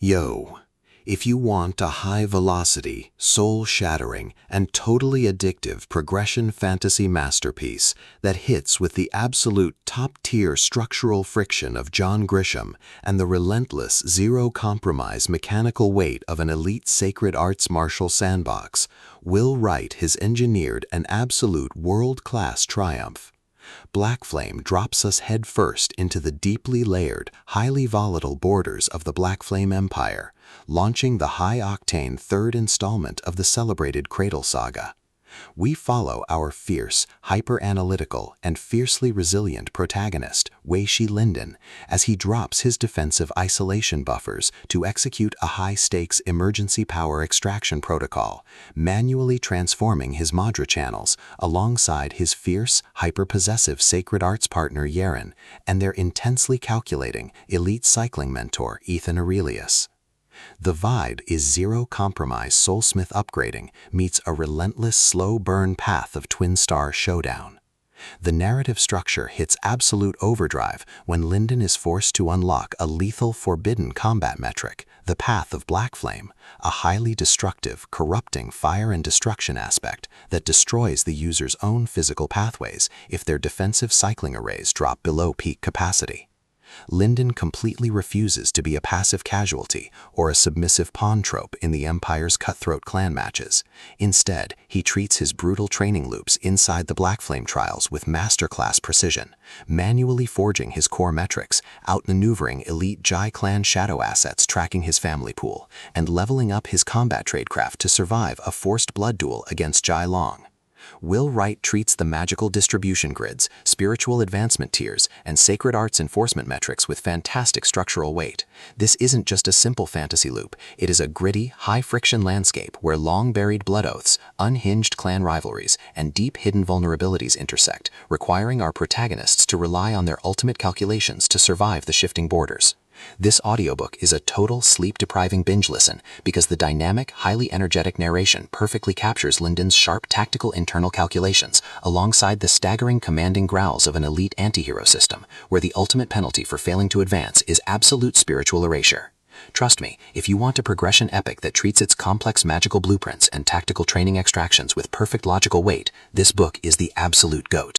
Yo, if you want a high-velocity, soul-shattering, and totally addictive progression fantasy masterpiece that hits with the absolute top-tier structural friction of John Grisham and the relentless, zero-compromise mechanical weight of an elite sacred arts martial sandbox, Will Wight has engineered an absolute world-class triumph. Blackflame drops us headfirst into the deeply layered, highly volatile borders of the Blackflame Empire, launching the high-octane third installment of the celebrated Cradle saga. We follow our fierce, hyper-analytical, and fiercely resilient protagonist, Lindon, as he drops his defensive isolation buffers to execute a high-stakes emergency power extraction protocol, manually transforming his madra channels alongside his fierce, hyper-possessive sacred arts partner Yerin and their intensely calculating, elite cycling mentor Eithan Arelius. The vibe is zero-compromise soulsmith upgrading meets a relentless slow-burn path of twin-star showdown. The narrative structure hits absolute overdrive when Lindon is forced to unlock a lethal forbidden combat metric, the Path of Blackflame, a highly destructive, corrupting fire and destruction aspect that destroys the user's own physical pathways if their defensive cycling arrays drop below peak capacity. Lindon completely refuses to be a passive casualty or a submissive pawn trope in the Empire's cutthroat clan matches. Instead, he treats his brutal training loops inside the Blackflame Trials with masterclass precision, manually forging his core metrics, outmaneuvering elite Jai clan shadow assets tracking his family pool, and leveling up his combat tradecraft to survive a forced blood duel against Jai Long. Will Wight treats the magical distribution grids, spiritual advancement tiers, and sacred arts enforcement metrics with fantastic structural weight. This isn't just a simple fantasy loop, it is a gritty, high-friction landscape where long-buried blood oaths, unhinged clan rivalries, and deep-hidden vulnerabilities intersect, requiring our protagonists to rely on their ultimate calculations to survive the shifting borders. This audiobook is a total sleep-depriving binge listen because the dynamic, highly energetic narration perfectly captures Lindon's sharp tactical internal calculations alongside the staggering commanding growls of an elite antihero system where the ultimate penalty for failing to advance is absolute spiritual erasure. Trust me, if you want a progression epic that treats its complex magical blueprints and tactical training extractions with perfect logical weight, this book is the absolute GOAT.